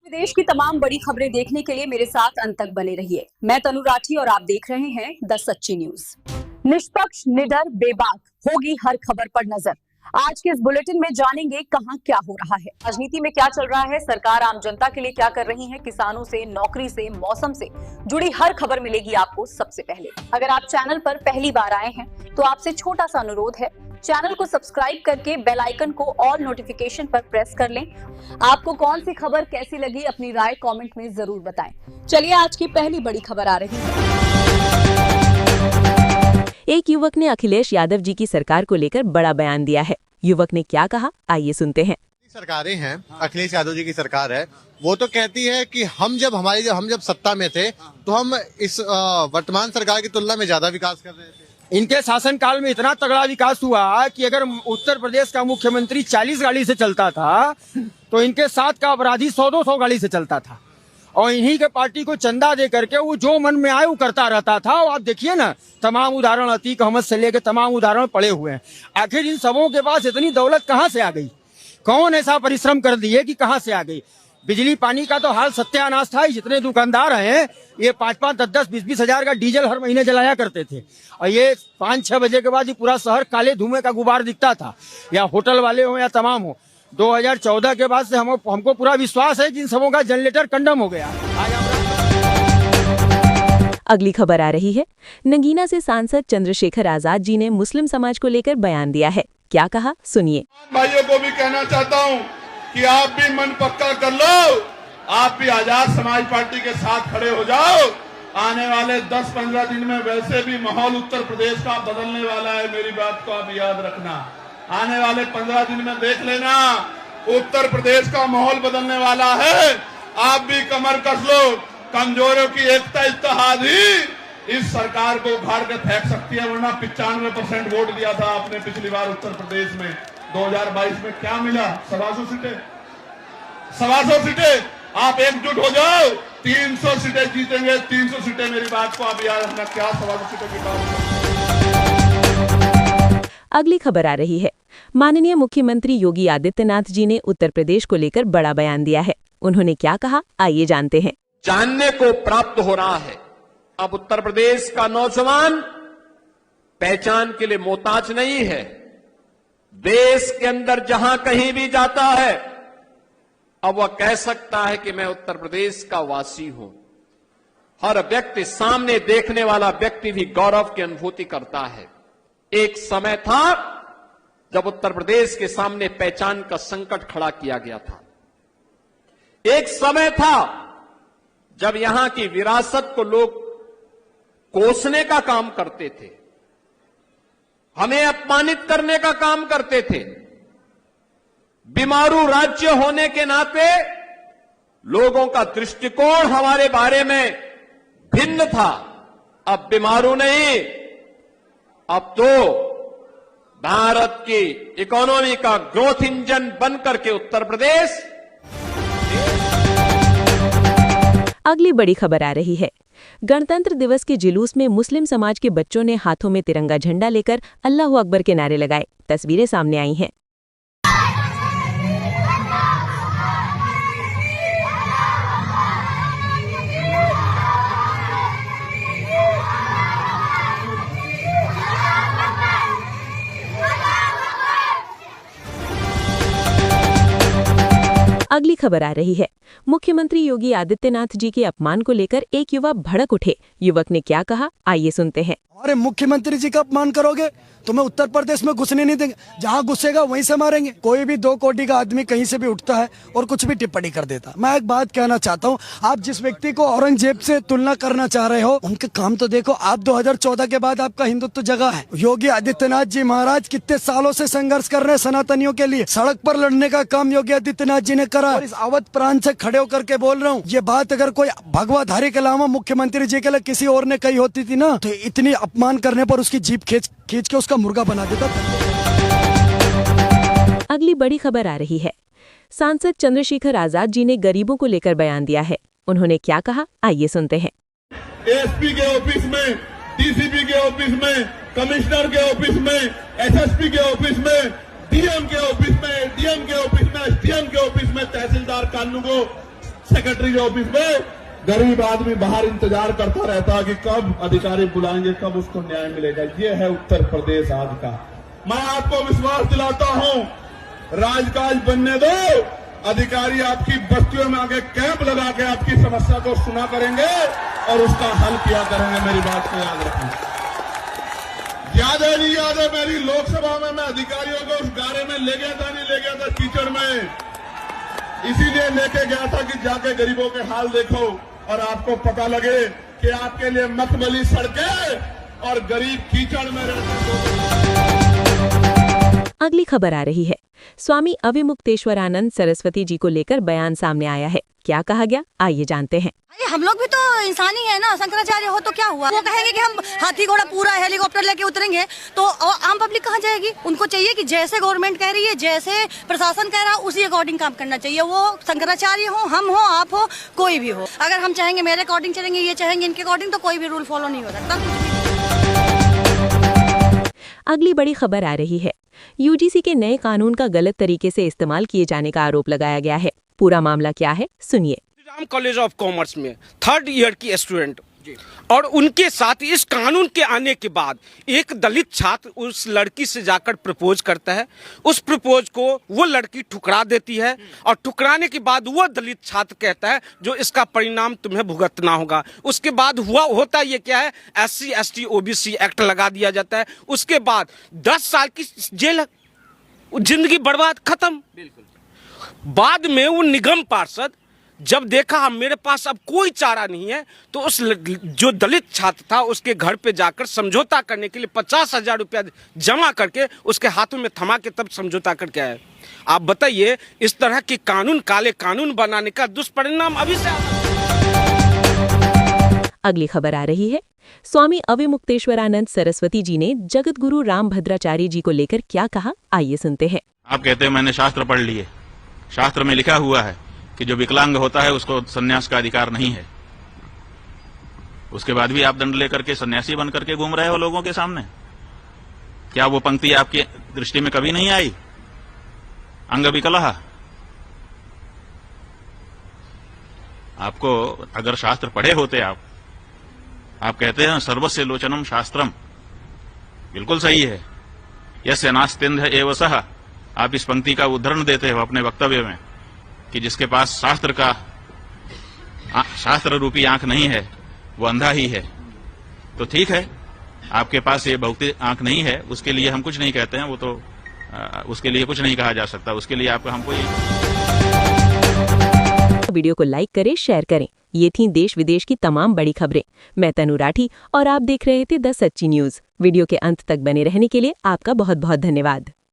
देश की तमाम बड़ी खबरें देखने के लिए मेरे साथ अंत तक बने रहिए। मैं तनु राठी और आप देख रहे हैं द सच्ची न्यूज। निष्पक्ष, निडर, बेबाक होगी हर खबर पर नजर। आज के इस बुलेटिन में जानेंगे कहां क्या हो रहा है, राजनीति में क्या चल रहा है, सरकार आम जनता के लिए क्या कर रही है, किसानों से, नौकरी से, मौसम से जुड़ी हर खबर मिलेगी आपको सबसे पहले। अगर आप चैनल पर पहली बार आए हैं तो आपसे छोटा सा अनुरोध है, चैनल को सब्सक्राइब करके बेल आइकन को ऑल नोटिफिकेशन पर प्रेस कर लें। आपको कौन सी खबर कैसी लगी अपनी राय कमेंट में जरूर बताएं। चलिए आज की पहली बड़ी खबर आ रही है। एक युवक ने अखिलेश यादव जी की सरकार को लेकर बड़ा बयान दिया है। युवक ने क्या कहा, आइए सुनते हैं। सरकारें हैं, अखिलेश यादव जी की सरकार है, वो तो कहती है कि हम जब सत्ता में थे तो हम इस वर्तमान सरकार की तुलना में ज्यादा विकास कर रहे थे। इनके शासनकाल में इतना तगड़ा विकास हुआ कि अगर उत्तर प्रदेश का मुख्यमंत्री 40 गाड़ी से चलता था तो इनके साथ का अपराधी 100-200 गाड़ी से चलता था, और इन्हीं के पार्टी को चंदा दे करके वो जो मन में आए वो करता रहता था। और आप देखिए ना, तमाम उदाहरण अतीक अहमद से लेकर तमाम उदाहरण पड़े हुए हैं। आखिर इन सबों के पास इतनी दौलत कहाँ से आ गई? कौन ऐसा परिश्रम कर दिए कि कहाँ से आ गई? बिजली पानी का तो हाल सत्यानाश था। जितने दुकानदार हैं ये 5-5, 10-10, 20-20 हजार का डीजल हर महीने जलाया करते थे, और ये 5-6 बजे के बाद ये पूरा शहर काले धुएं का गुबार दिखता था, या होटल वाले हो या तमाम हो। 2014 के बाद से हमको पूरा विश्वास है कि इन सबों का जनरेटर कंडम हो गया। अगली खबर आ रही है। नगीना से सांसद चंद्रशेखर आजाद जी ने मुस्लिम समाज को लेकर बयान दिया है। क्या कहा, सुनिए। भाइयों को भी कहना चाहता हूं कि आप भी मन पक्का कर लो, आप भी आजाद समाज पार्टी के साथ खड़े हो जाओ। आने वाले 10-15 दिन में वैसे भी माहौल उत्तर प्रदेश का बदलने वाला है, मेरी बात को आप याद रखना। आने वाले 15 दिन में देख लेना, उत्तर प्रदेश का माहौल बदलने वाला है। आप भी कमर कस लो, कमजोरों की एकता इत्तेहाद ही इस सरकार को उखाड़ के फेंक सकती है, वरना 95% वोट दिया था आपने पिछली बार उत्तर प्रदेश में। 2022 में क्या मिला? 125 सीटें। आप एकजुट हो जाओ, 300 सीटें जीतेंगे। 300 सीटें, मेरी बात को आप याद रखना। क्या 125 सीटों की बात? अगली खबर आ रही है। माननीय मुख्यमंत्री योगी आदित्यनाथ जी ने उत्तर प्रदेश को लेकर बड़ा बयान दिया है। उन्होंने क्या कहा, आइए जानते हैं। जानने को प्राप्त हो रहा है, अब उत्तर प्रदेश का नौजवान पहचान के लिए मोहताज नहीं है। देश के अंदर जहां कहीं भी जाता है, अब वह कह सकता है कि मैं उत्तर प्रदेश का वासी हूं। हर व्यक्ति, सामने देखने वाला व्यक्ति भी गौरव की अनुभूति करता है। एक समय था जब उत्तर प्रदेश के सामने पहचान का संकट खड़ा किया गया था। एक समय था जब यहां की विरासत को लोग कोसने का काम करते थे, हमें अपमानित करने का काम करते थे। बीमारू राज्य होने के नाते लोगों का दृष्टिकोण हमारे बारे में भिन्न था। अब बीमारू नहीं, अब तो भारत की इकोनॉमी का ग्रोथ इंजन बनकर के उत्तर प्रदेश। अगली बड़ी खबर आ रही है। गणतंत्र दिवस के जुलूस में मुस्लिम समाज के बच्चों ने हाथों में तिरंगा झंडा लेकर अल्लाहू अकबर के नारे लगाए। तस्वीरें सामने आई हैं। अगली खबर आ रही है। मुख्यमंत्री योगी आदित्यनाथ जी के अपमान को लेकर एक युवा भड़क उठे। युवक ने क्या कहा, आइए सुनते हैं। अरे मुख्यमंत्री जी का अपमान करोगे तो मैं उत्तर प्रदेश में घुसने नहीं देंगे। जहाँ घुसेगा वहीं से मारेंगे। कोई भी 2 कोटी का आदमी कहीं से भी उठता है और कुछ भी टिप्पणी कर देता। मैं एक बात कहना चाहता हूँ, आप जिस व्यक्ति को औरंगजेब से तुलना करना चाह रहे हो, उनके काम तो देखो। आप 2014 के बाद आपका हिंदुत्व जगह है। योगी आदित्यनाथ जी महाराज कितने सालों से संघर्ष कर रहे हैं सनातनियों के लिए। सड़क पर लड़ने का काम योगी आदित्यनाथ जी ने करा। और इस अवध प्रांत से खड़े होकर के बोल रहा हूँ, ये बात अगर कोई भगवाधारी के अलावा मुख्यमंत्री जी के लिए किसी और ने कही होती थी ना, तो इतनी अपमान करने पर उसकी जीभ खींच के उसका मुर्गा बना देता। अगली बड़ी खबर आ रही है। सांसद चंद्रशेखर आजाद जी ने गरीबों को लेकर बयान दिया है। उन्होंने क्या कहा, आइए सुनते हैं। एसपी के ऑफिस में, डीसीपी के ऑफिस में, कमिश्नर के ऑफिस में, एसएसपी के ऑफिस में, डीएम के ऑफिस में, डीएम के ऑफिस में, एसडीएम के ऑफिस में, तहसीलदार कानून को सेक्रेटरी के ऑफिस में गरीब आदमी बाहर इंतजार करता रहता है कि कब अधिकारी बुलाएंगे, कब उसको न्याय मिलेगा। ये है उत्तर प्रदेश आज का। मैं आपको विश्वास दिलाता हूं, राजकाज बनने दो, अधिकारी आपकी बस्तियों में आगे कैंप लगा के आपकी समस्या को सुना करेंगे और उसका हल किया करेंगे। मेरी बात को याद रखें। याद है नहीं याद है, मेरी लोकसभा में मैं अधिकारियों को उस गारे में ले गया था, नहीं ले गया था, कीचड़ में, इसीलिए लेके गया था कि जाके गरीबों के हाल देखो और आपको पता लगे कि आपके लिए मखमली सड़कें और गरीब कीचड़ में रहते। अगली खबर आ रही है। स्वामी अविमुक्तेश्वरानंद सरस्वती जी को लेकर बयान सामने आया है। क्या कहा गया, आइए जानते हैं। हम लोग भी तो इंसान ही है ना, शंकराचार्य हो तो क्या हुआ। वो कहेंगे कि हम हाथी घोड़ा पूरा हेलीकॉप्टर लेके उतरेंगे तो आम पब्लिक कहाँ जाएगी। उनको चाहिए कि जैसे गवर्नमेंट कह रही है, जैसे प्रशासन कह रहा है, उसी अकॉर्डिंग काम करना चाहिए। वो शंकराचार्य हो, हम हो, आप हो, कोई भी हो। अगर हम चाहेंगे मेरे अकॉर्डिंग चलेंगे, ये चाहेंगे इनके अकॉर्डिंग, तो कोई भी रूल फॉलो नहीं हो सकता। अगली बड़ी खबर आ रही है। यूजीसी के नए कानून का गलत तरीके से इस्तेमाल किए जाने का आरोप लगाया गया है। पूरा मामला क्या है, सुनिए। राम कॉलेज ऑफ कॉमर्स में 3rd ईयर की स्टूडेंट और उनके साथ इस कानून के आने के बाद एक दलित छात्र उस लड़की से जाकर प्रपोज करता है। उस प्रपोज को वो लड़की ठुकरा देती है और ठुकराने के बाद वो दलित छात्र कहता है जो इसका परिणाम तुम्हें भुगतना होगा। उसके बाद होता ये क्या है, SC ST OBC एक्ट लगा दिया जाता है। उसके बाद 10 साल की जेल, जिंदगी बर्बाद, खत्म। बाद में वो निगम पार्षद जब देखा मेरे पास अब कोई चारा नहीं है, तो उस जो दलित छात्र था उसके घर पे जाकर समझौता करने के लिए 50,000 रुपया जमा करके उसके हाथों में थमा के तब समझौता करके आया। आप बताइए, इस तरह के कानून, काले कानून बनाने का दुष्परिणाम अभी से। अगली खबर आ रही है। स्वामी अविमुक्तेश्वरानंद सरस्वती जी ने जगत गुरु रामभद्राचार्य जी को लेकर क्या कहा, आइए सुनते हैं। आप कहते हैं मैंने शास्त्र पढ़ लिए, शास्त्र में लिखा हुआ है कि जो विकलांग होता है उसको सन्यास का अधिकार नहीं है। उसके बाद भी आप दंड लेकर के सन्यासी बन करके घूम रहे हो लोगों के सामने। क्या वो पंक्ति आपकी दृष्टि में कभी नहीं आई? अंग विकलः। आपको अगर शास्त्र पढ़े होते, आप कहते हैं सर्वस्य लोचनम शास्त्रम, बिल्कुल सही है। यस्य नास्त्यंध एव सः। आप इस पंक्ति का उदाहरण देते हो अपने वक्तव्य में कि जिसके पास शास्त्र रूपी आंख नहीं है वो अंधा ही है। तो ठीक है, आपके पास ये भौतिक आंख नहीं है, उसके लिए हम कुछ नहीं कहते हैं। वो तो उसके लिए कुछ नहीं कहा जा सकता। उसके लिए आपको हमको वीडियो को लाइक करें, शेयर करें। ये थी देश विदेश की तमाम बड़ी खबरें। मैं तनु राठी और आप देख रहे थे द सच्ची न्यूज। वीडियो के अंत तक बने रहने के लिए आपका बहुत बहुत धन्यवाद।